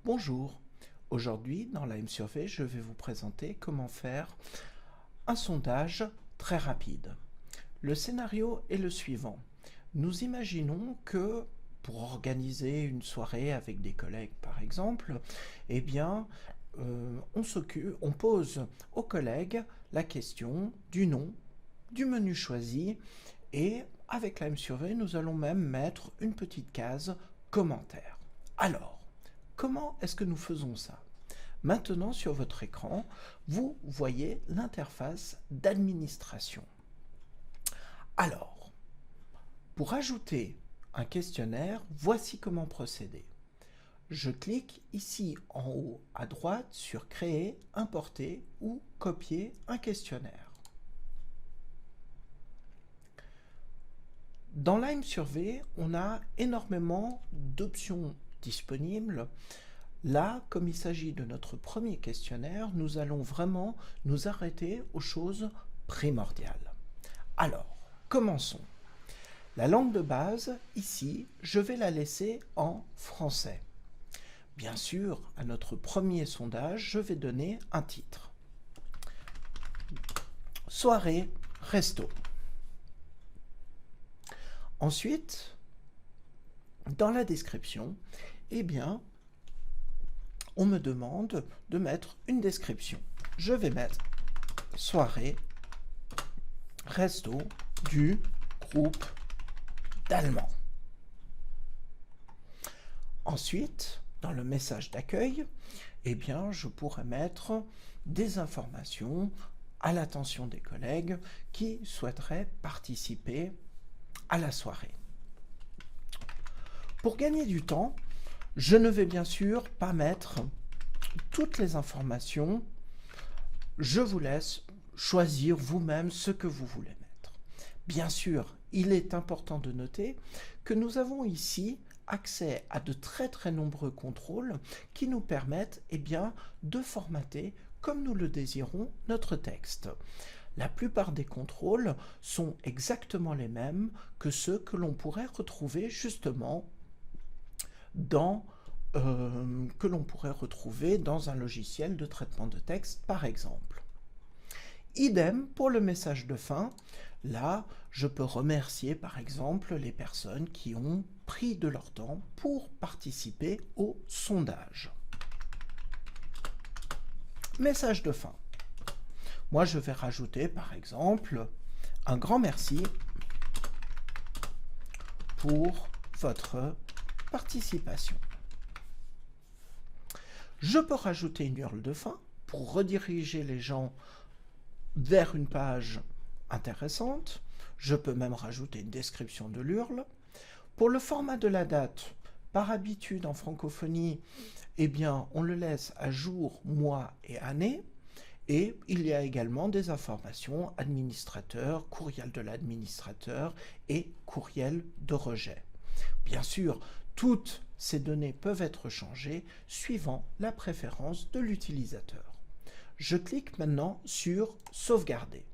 Bonjour, aujourd'hui dans la M-Survey, je vais vous présenter comment faire un sondage très rapide. Le scénario est le suivant. Nous imaginons que pour organiser une soirée avec des collègues par exemple, eh bien, on pose aux collègues la question du nom, du menu choisi et avec la M-Survey, nous allons même mettre une petite case commentaire. Alors, comment est-ce que nous faisons ça? Maintenant, sur votre écran, vous voyez l'interface d'administration. Alors, pour ajouter un questionnaire, voici comment procéder. Je clique ici en haut à droite sur Créer, importer ou copier un questionnaire. Dans la M-Survey, on a énormément d'options disponibles. Là, comme il s'agit de notre premier questionnaire, nous allons vraiment nous arrêter aux choses primordiales. Alors, commençons. La langue de base, ici, je vais la laisser en français. Bien sûr, à notre premier sondage, je vais donner un titre. Soirée, resto. Ensuite, dans la description, eh bien, on me demande de mettre une description. Je vais mettre soirée, resto du groupe d'Allemands. Ensuite, dans le message d'accueil, eh bien, je pourrais mettre des informations à l'attention des collègues qui souhaiteraient participer à la soirée. Pour gagner du temps, je ne vais bien sûr pas mettre toutes les informations. Je vous laisse choisir vous-même ce que vous voulez mettre. Bien sûr, il est important de noter que nous avons ici accès à de très nombreux contrôles qui nous permettent de formater comme nous le désirons notre texte. La plupart des contrôles sont exactement les mêmes que ceux que l'on pourrait retrouver justement dans un logiciel de traitement de texte par exemple. Idem pour le message de fin. Là, je peux remercier par exemple les personnes qui ont pris de leur temps pour participer au sondage. Message de fin. Moi, je vais rajouter par exemple un grand merci pour votre participation. Je peux rajouter une URL de fin pour rediriger les gens vers une page intéressante. Je peux même rajouter une description de l'URL. Pour le format de la date, par habitude en francophonie, eh bien, on le laisse à jour, mois et année. Et il y a également des informations administrateur, courriel de l'administrateur et courriel de rejet. Bien sûr, toutes ces données peuvent être changées suivant la préférence de l'utilisateur. Je clique maintenant sur Sauvegarder.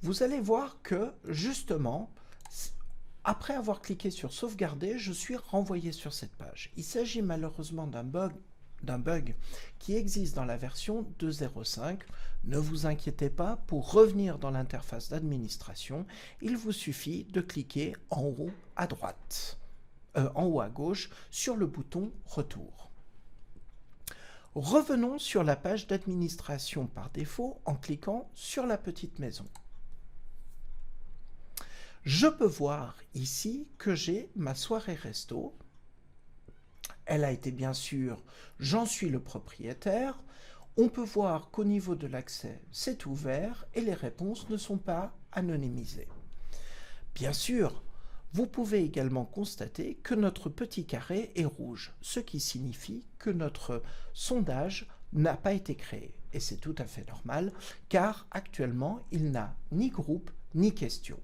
Vous allez voir que, justement, après avoir cliqué sur Sauvegarder, je suis renvoyé sur cette page. Il s'agit malheureusement d'un bug qui existe dans la version 2.0.5. Ne vous inquiétez pas, pour revenir dans l'interface d'administration, il vous suffit de cliquer en haut à droite, en haut à gauche, sur le bouton Retour. Revenons sur la page d'administration par défaut en cliquant sur la petite maison. Je peux voir ici que j'ai ma soirée resto. Elle a été bien sûr, j'en suis le propriétaire. On peut voir qu'au niveau de l'accès, c'est ouvert et les réponses ne sont pas anonymisées. Bien sûr, vous pouvez également constater que notre petit carré est rouge, ce qui signifie que notre sondage n'a pas été créé. Et c'est tout à fait normal, car actuellement, il n'a ni groupe ni question.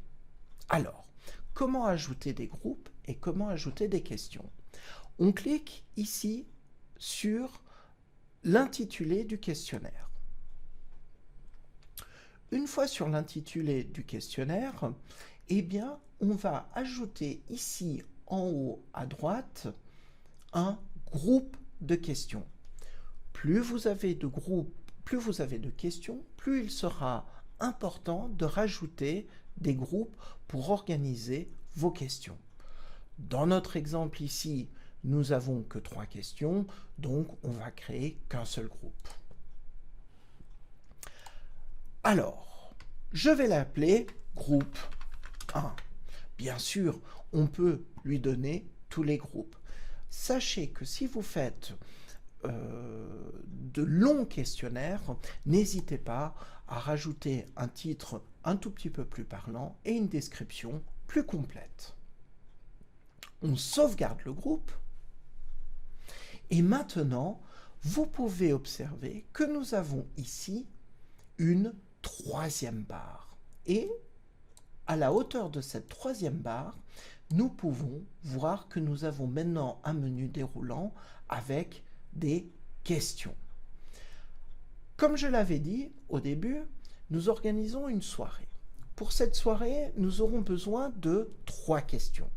Alors, comment ajouter des groupes et comment ajouter des questions? On clique ici sur l'intitulé du questionnaire. Une fois sur l'intitulé du questionnaire, eh bien, on va ajouter ici en haut à droite un groupe de questions. Plus vous avez de groupes, plus vous avez de questions, plus il sera important de rajouter des groupes pour organiser vos questions. Dans notre exemple ici, nous n'avons que 3 questions, donc on va créer qu'un seul groupe. Alors, je vais l'appeler groupe 1. Bien sûr, on peut lui donner tous les groupes. Sachez que si vous faites de longs questionnaires, n'hésitez pas à rajouter un titre un tout petit peu plus parlant et une description plus complète. On sauvegarde le groupe et maintenant, vous pouvez observer que nous avons ici une 3e barre. Et à la hauteur de cette 3e barre, nous pouvons voir que nous avons maintenant un menu déroulant avec des questions. Comme je l'avais dit au début, nous organisons une soirée. Pour cette soirée, nous aurons besoin de 3 questions.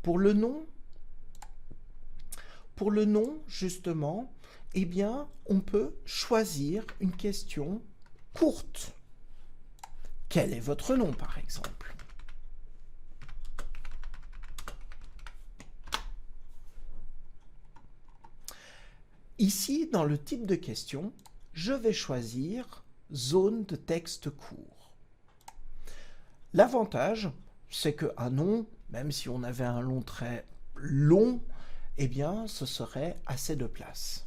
Pour le nom, justement, eh bien, on peut choisir une question courte. Quel est votre nom, par exemple? Ici, dans le type de question, je vais choisir zone de texte court. L'avantage, c'est qu'un nom, même si on avait un nom très long, eh bien, ce serait assez de place.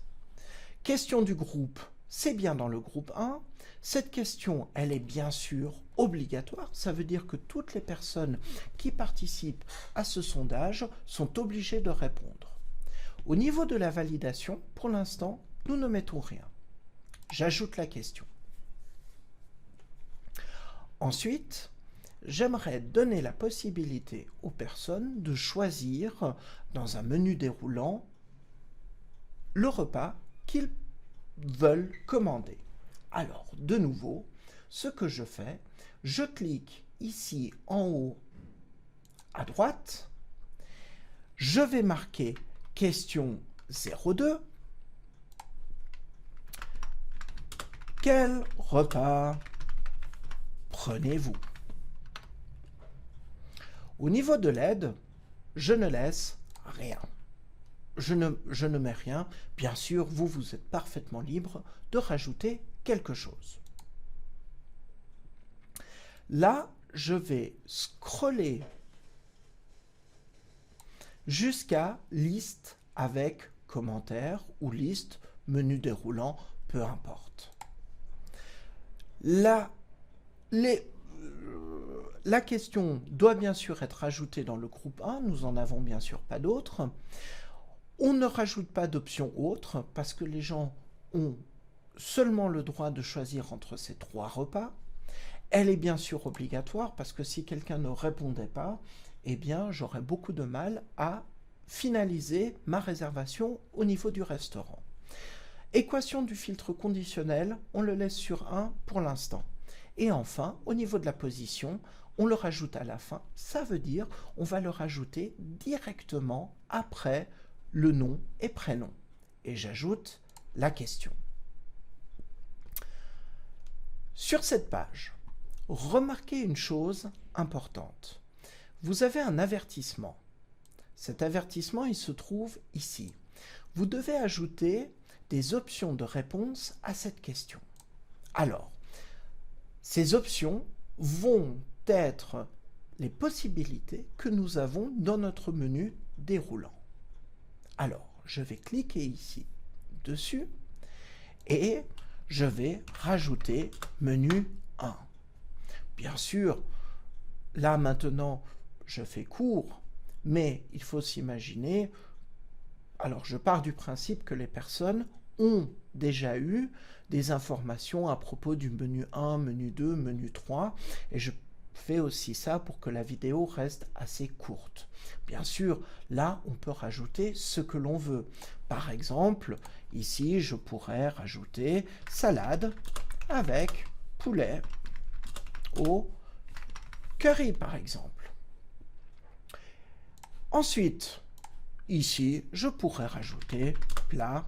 Question du groupe, c'est bien dans le groupe 1. Cette question, elle est bien sûr obligatoire. Ça veut dire que toutes les personnes qui participent à ce sondage sont obligées de répondre. Au niveau de la validation, pour l'instant, nous ne mettons rien. J'ajoute la question. Ensuite, j'aimerais donner la possibilité aux personnes de choisir, dans un menu déroulant, le repas qu'ils veulent commander. Alors, de nouveau, ce que je fais, je clique ici en haut à droite, je vais marquer question 02. Quel repas prenez-vous? Au niveau de l'aide, je ne laisse rien. Je ne mets rien. Bien sûr, vous êtes parfaitement libre de rajouter quelque chose. Là, je vais scroller jusqu'à liste avec commentaires ou liste, menu déroulant, peu importe. La question doit bien sûr être ajoutée dans le groupe 1, nous n'en avons bien sûr pas d'autres. On ne rajoute pas d'option autre parce que les gens ont seulement le droit de choisir entre ces 3 repas. Elle est bien sûr obligatoire parce que si quelqu'un ne répondait pas, eh bien j'aurais beaucoup de mal à finaliser ma réservation au niveau du restaurant. Équation du filtre conditionnel, on le laisse sur 1 pour l'instant. Et enfin, au niveau de la position, on le rajoute à la fin. Ça veut dire on va le rajouter directement après le nom et prénom. Et j'ajoute la question. Sur cette page, remarquez une chose importante. Vous avez un avertissement. Cet avertissement, il se trouve ici. Vous devez ajouter des options de réponse à cette question. Alors, ces options vont être les possibilités que nous avons dans notre menu déroulant. Alors, je vais cliquer ici dessus et je vais rajouter menu 1. Bien sûr, là maintenant, je fais court, mais il faut s'imaginer, alors je pars du principe que les personnes ont déjà eu des informations à propos du menu 1, menu 2, menu 3, et je fais aussi ça pour que la vidéo reste assez courte. Bien sûr, là, on peut rajouter ce que l'on veut. Par exemple, ici, je pourrais rajouter salade avec poulet au curry, par exemple. Ensuite, ici, je pourrais rajouter plat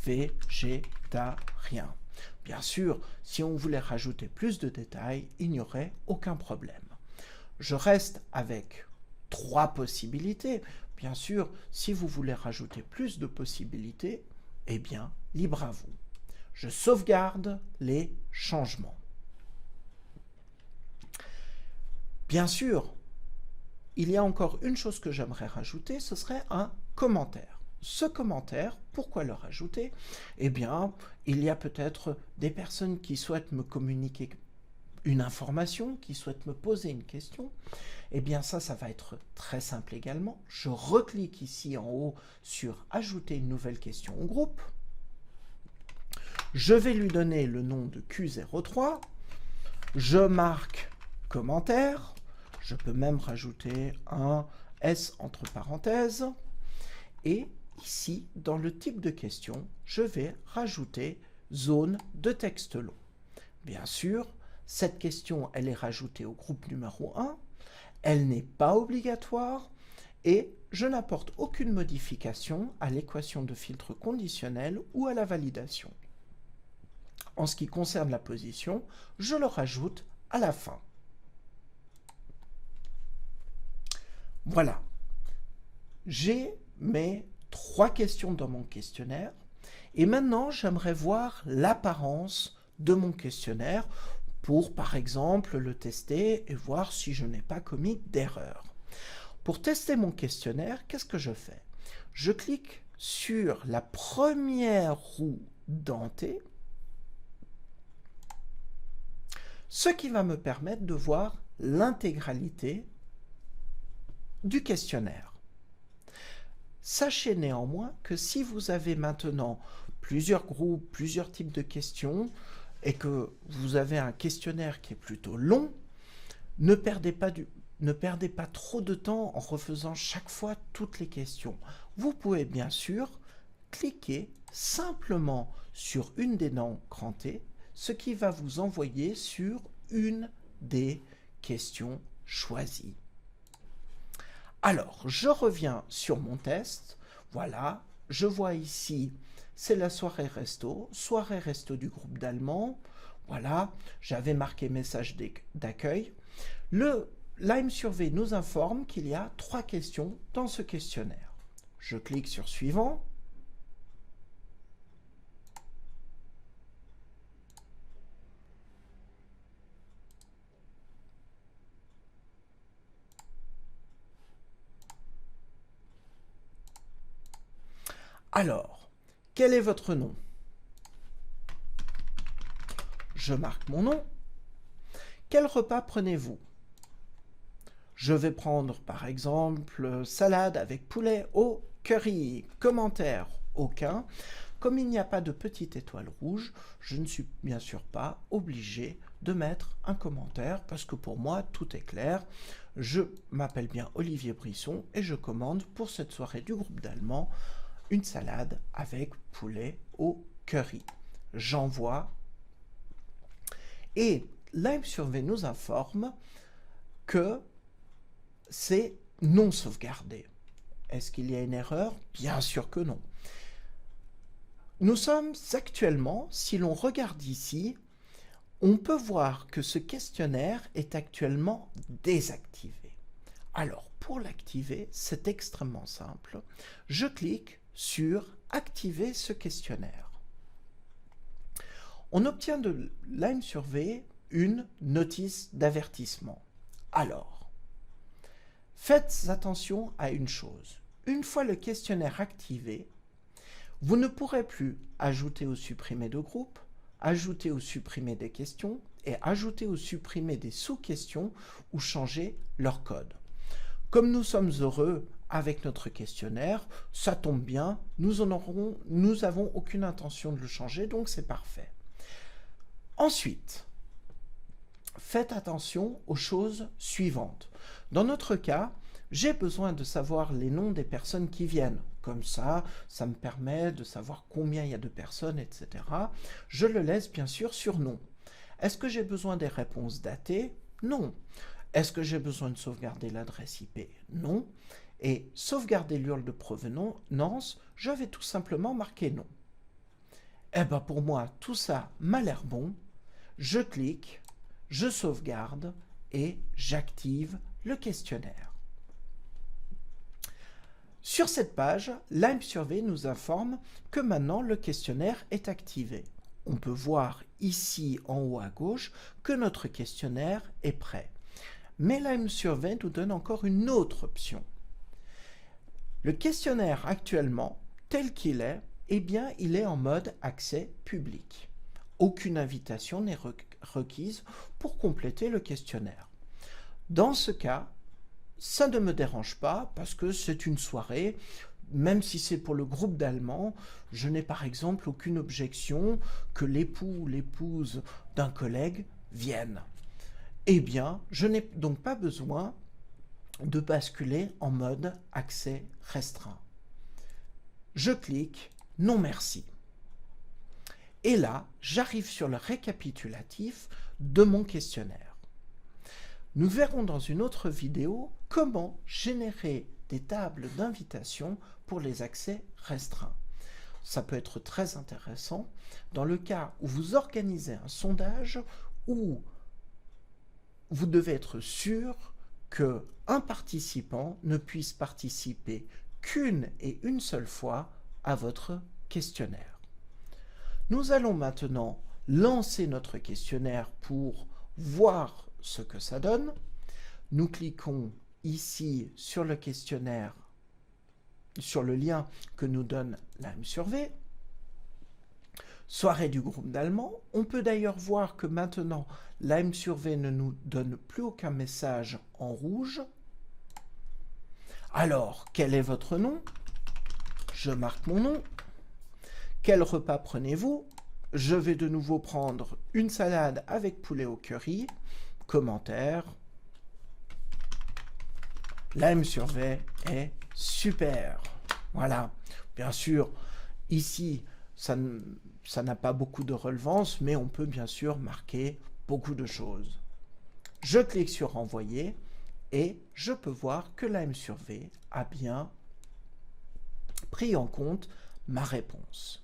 végétarien. Bien sûr, si on voulait rajouter plus de détails, il n'y aurait aucun problème. Je reste avec 3 possibilités. Bien sûr, si vous voulez rajouter plus de possibilités, eh bien, libre à vous. Je sauvegarde les changements. Bien sûr, il y a encore une chose que j'aimerais rajouter, ce serait un commentaire. Ce commentaire, pourquoi le rajouter? Eh bien, il y a peut-être des personnes qui souhaitent me communiquer une information, qui souhaitent me poser une question. Eh bien, ça va être très simple également. Je reclique ici en haut sur « Ajouter une nouvelle question au groupe ». Je vais lui donner le nom de Q03. Je marque « Commentaire ». Je peux même rajouter un S entre parenthèses. Et ici, dans le type de question, je vais rajouter zone de texte long. Bien sûr, cette question, elle est rajoutée au groupe numéro 1. Elle n'est pas obligatoire et je n'apporte aucune modification à l'équation de filtre conditionnel ou à la validation. En ce qui concerne la position, je le rajoute à la fin. Voilà, j'ai mes 3 questions dans mon questionnaire et maintenant j'aimerais voir l'apparence de mon questionnaire pour par exemple le tester et voir si je n'ai pas commis d'erreur. Pour tester mon questionnaire, qu'est-ce que je fais? Je clique sur la première roue dentée, ce qui va me permettre de voir l'intégralité du questionnaire. Sachez néanmoins que si vous avez maintenant plusieurs groupes, plusieurs types de questions, et que vous avez un questionnaire qui est plutôt long, ne perdez pas trop de temps en refaisant chaque fois toutes les questions. Vous pouvez bien sûr cliquer simplement sur une des dents crantées, ce qui va vous envoyer sur une des questions choisies. Alors, je reviens sur mon test. Voilà, je vois ici, c'est la soirée resto du groupe d'allemand. Voilà, j'avais marqué message d'accueil. Le Lime Survey nous informe qu'il y a 3 questions dans ce questionnaire. Je clique sur suivant. Alors, quel est votre nom? Je marque mon nom. Quel repas prenez-vous? Je vais prendre par exemple salade avec poulet au curry. Commentaire, aucun. Comme il n'y a pas de petite étoile rouge, je ne suis bien sûr pas obligé de mettre un commentaire parce que pour moi tout est clair. Je m'appelle bien Olivier Brisson et je commande pour cette soirée du groupe d'allemand une salade avec poulet au curry. J'envoie et Lime Survey nous informe que c'est non sauvegardé. Est-ce qu'il y a une erreur? Bien sûr que non. Nous sommes actuellement, si l'on regarde ici, on peut voir que ce questionnaire est actuellement désactivé. Alors, pour l'activer, c'est extrêmement simple. Je clique sur « Activer ce questionnaire ». On obtient de Lime Survey une notice d'avertissement. Alors, faites attention à une chose. Une fois le questionnaire activé, vous ne pourrez plus ajouter ou supprimer de groupes, ajouter ou supprimer des questions et ajouter ou supprimer des sous-questions ou changer leur code. Comme nous sommes heureux avec notre questionnaire, ça tombe bien, nous avons aucune intention de le changer, donc c'est parfait. Ensuite, faites attention aux choses suivantes. Dans notre cas, j'ai besoin de savoir les noms des personnes qui viennent. Comme ça me permet de savoir combien il y a de personnes, etc. Je le laisse bien sûr sur nom. Est-ce que j'ai besoin des réponses datées? Non. Est-ce que j'ai besoin de sauvegarder l'adresse IP? Non. Et sauvegarder l'URL de provenance, je vais tout simplement marquer non. Eh bien pour moi, tout ça m'a l'air bon. Je clique, je sauvegarde et j'active le questionnaire. Sur cette page, Lime Survey nous informe que maintenant le questionnaire est activé. On peut voir ici en haut à gauche que notre questionnaire est prêt. Mais Lime Survey nous donne encore une autre option. Le questionnaire actuellement, tel qu'il est, eh bien, il est en mode accès public. Aucune invitation n'est requise pour compléter le questionnaire. Dans ce cas, ça ne me dérange pas parce que c'est une soirée, même si c'est pour le groupe d'Allemands, je n'ai par exemple aucune objection que l'époux ou l'épouse d'un collègue vienne. Eh bien, je n'ai donc pas besoin de basculer en mode accès restreint. Je clique non merci. Et là, j'arrive sur le récapitulatif de mon questionnaire. Nous verrons dans une autre vidéo comment générer des tables d'invitation pour les accès restreints. Ça peut être très intéressant dans le cas où vous organisez un sondage où vous devez être sûr qu'un participant ne puisse participer qu'une et une seule fois à votre questionnaire. Nous allons maintenant lancer notre questionnaire pour voir ce que ça donne. Nous cliquons ici sur le questionnaire, sur le lien que nous donne Lime Survey. Soirée du groupe d'Allemands. On peut d'ailleurs voir que maintenant, Lime Survey ne nous donne plus aucun message en rouge. Alors, quel est votre nom? Je marque mon nom. Quel repas prenez-vous? Je vais de nouveau prendre une salade avec poulet au curry. Commentaire. Lime Survey est super. Voilà. Bien sûr, ici, ça n'a pas beaucoup de relevance, mais on peut bien sûr marquer beaucoup de choses. Je clique sur Envoyer et je peux voir que Lime Survey a bien pris en compte ma réponse.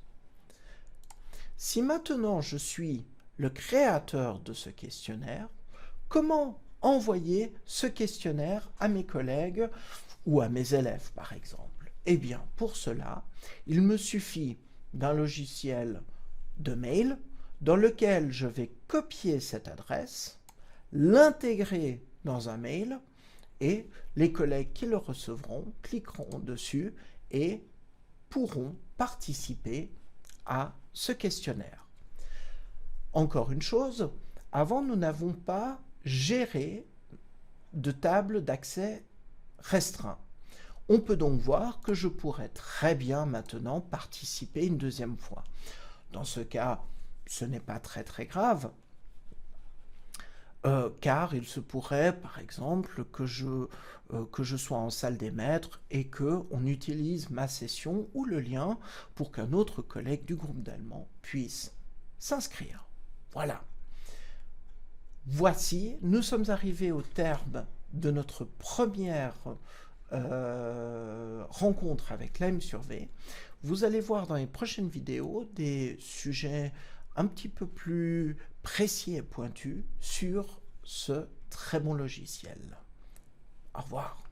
Si maintenant je suis le créateur de ce questionnaire, comment envoyer ce questionnaire à mes collègues ou à mes élèves par exemple? Eh bien, pour cela, il me suffit d'un logiciel de mail dans lequel je vais copier cette adresse, l'intégrer dans un mail et les collègues qui le recevront cliqueront dessus et pourront participer à ce questionnaire. Encore une chose, avant nous n'avons pas géré de table d'accès restreint. On peut donc voir que je pourrais très bien maintenant participer une deuxième fois. Dans ce cas, ce n'est pas très grave, car il se pourrait par exemple que je sois en salle des maîtres et qu'on utilise ma session ou le lien pour qu'un autre collègue du groupe d'Allemands puisse s'inscrire. Voilà. Voici, nous sommes arrivés au terme de notre première rencontre avec Lime Survey. Vous allez voir dans les prochaines vidéos des sujets un petit peu plus précis et pointus sur ce très bon logiciel. Au revoir.